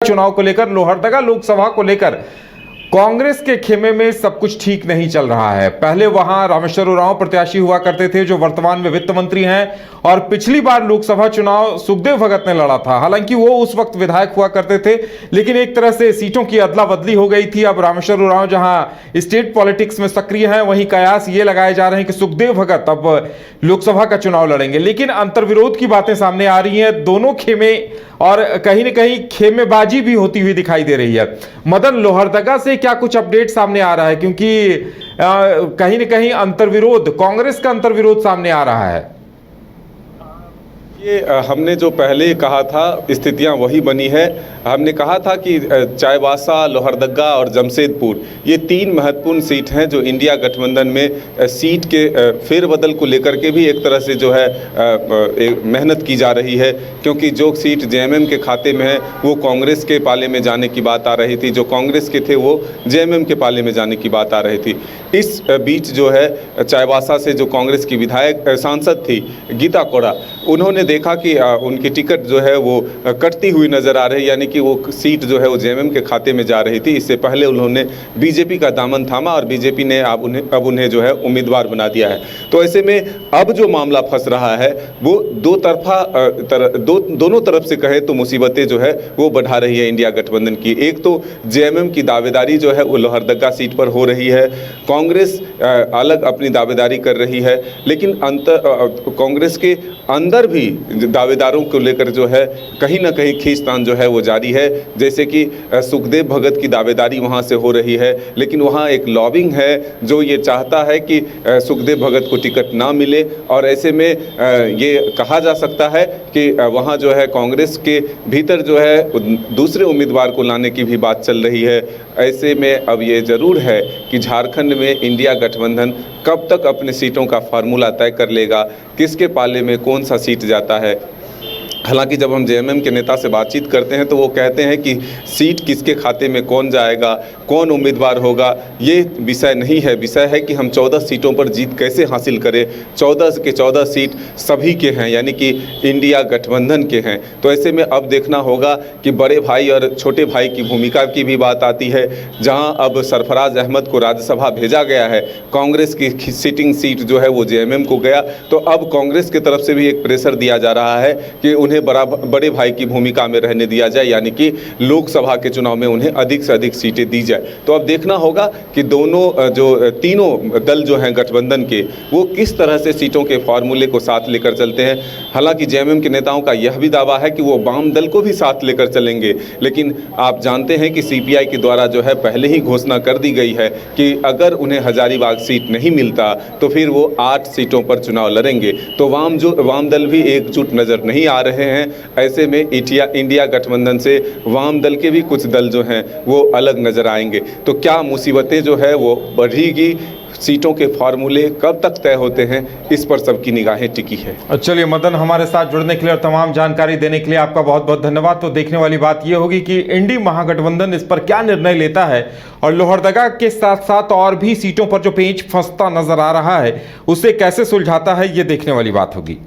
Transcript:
चुनाव को लेकर लोहरदगा लोकसभा को लेकर कांग्रेस के खेमे में सब कुछ ठीक नहीं चल रहा है। पहले वहां रामेश्वर उरांव प्रत्याशी हुआ करते थे जो वर्तमान में वित्त मंत्री हैं, और पिछली बार लोकसभा चुनाव सुखदेव भगत ने लड़ा था। हालांकि वो उस वक्त विधायक हुआ करते थे, लेकिन एक तरह से सीटों की अदला बदली हो गई थी। अब रामेश्वर उरांव जहां स्टेट पॉलिटिक्स में सक्रिय हैं, वहीं कयास ये लगाए जा रहे हैं कि सुखदेव भगत अब लोकसभा का चुनाव लड़ेंगे। लेकिन अंतर्विरोध की बातें सामने आ रही हैं, दोनों खेमे और कहीं न कहीं खेमेबाजी भी होती हुई दिखाई दे रही है। मदन, लोहरदगा से क्या कुछ अपडेट सामने आ रहा है, क्योंकि कहीं न कहीं अंतर्विरोध, कांग्रेस का अंतर्विरोध सामने आ रहा है। ये हमने जो पहले कहा था स्थितियां वही बनी है। हमने कहा था कि चाईबासा, लोहरदगा और जमशेदपुर ये तीन महत्वपूर्ण सीट हैं जो इंडिया गठबंधन में सीट के फेरबदल को लेकर के भी एक तरह से जो है मेहनत की जा रही है, क्योंकि जो सीट जेएमएम के खाते में है वो कांग्रेस के पाले में जाने की बात आ रही थी, जो कांग्रेस के थे वो जेएमएम के पाले में जाने की बात आ रही थी। इस बीच जो है चाईबासा से जो कांग्रेस की विधायक सांसद थी गीता कोड़ा, उन्होंने देखा कि उनकी टिकट जो है वो कटती हुई नज़र आ रही है, यानी कि वो सीट जो है वो जेएमएम के खाते में जा रही थी। इससे पहले उन्होंने बीजेपी का दामन थामा और बीजेपी ने अब उन्हें जो है उम्मीदवार बना दिया है। तो ऐसे में अब जो मामला फंस रहा है वो दोनों तरफ से कहे तो मुसीबतें जो है वो बढ़ा रही है इंडिया गठबंधन की। एक तो जेएमएम की दावेदारी जो है वो लोहरदगा सीट पर हो रही है, कांग्रेस अलग अपनी दावेदारी कर रही है, लेकिन कांग्रेस के अंदर भी दावेदारों को लेकर जो है कहीं ना कहीं खींचतान जो है वो जारी है। जैसे कि सुखदेव भगत की दावेदारी वहां से हो रही है, लेकिन वहां एक लॉबिंग है जो ये चाहता है कि सुखदेव भगत को टिकट ना मिले, और ऐसे में ये कहा जा सकता है कि वहां जो है कांग्रेस के भीतर जो है दूसरे उम्मीदवार को लाने की भी बात चल रही है। ऐसे में अब ये ज़रूर है कि झारखंड में इंडिया गठबंधन कब तक अपने सीटों का फार्मूला तय कर लेगा, किसके पाले में कौन सा सीट जाता है। हालांकि जब हम जेएमएम के नेता से बातचीत करते हैं तो वो कहते हैं कि सीट किसके खाते में कौन जाएगा, कौन उम्मीदवार होगा, ये विषय नहीं है। विषय है कि हम 14 सीटों पर जीत कैसे हासिल करें। 14 के 14 सीट सभी के हैं, यानी कि इंडिया गठबंधन के हैं। तो ऐसे में अब देखना होगा कि बड़े भाई और छोटे भाई की भूमिका की भी बात आती है। जहाँ अब सरफराज अहमद को राज्यसभा भेजा गया है, कांग्रेस की सिटिंग सीट जो है वो जेएमएम को गया, तो अब कांग्रेस की तरफ से भी एक प्रेशर दिया जा रहा है कि उन्हें बड़े भाई की भूमिका में रहने दिया जाए, यानी कि लोकसभा के चुनाव में उन्हें अधिक से अधिक सीटें दी जाए। तो अब देखना होगा कि दोनों जो तीनों दल जो हैं गठबंधन के, वो किस तरह से सीटों के फॉर्मूले को साथ लेकर चलते हैं। हालांकि जेएमएम के नेताओं का यह भी दावा है कि वो वाम दल को भी साथ लेकर चलेंगे, लेकिन आप जानते हैं कि सीपीआई के द्वारा जो है पहले ही घोषणा कर दी गई है कि अगर उन्हें हजारीबाग सीट नहीं मिलता तो फिर वो 8 सीटों पर चुनाव लड़ेंगे। तो वाम दल भी एकजुट नज़र नहीं आ रहे हैं। ऐसे में इंडिया गठबंधन से वाम दल के भी कुछ दल जो हैं वो अलग नजर आएंगे। तो क्या मुसीबतें जो है वो बढ़ेगी, सीटों के फार्मूले कब तक तय होते हैं, इस पर सबकी निगाहें टिकी है। चलिए मदन, हमारे साथ जुड़ने के लिए और तमाम जानकारी देने के लिए आपका बहुत बहुत धन्यवाद। तो देखने वाली बात यह होगी कि इंडी महागठबंधन इस पर क्या निर्णय लेता है, और लोहरदगा के साथ साथ और भी सीटों पर जो पेंच फंसता नजर आ रहा है उसे कैसे सुलझाता है, ये देखने वाली बात होगी।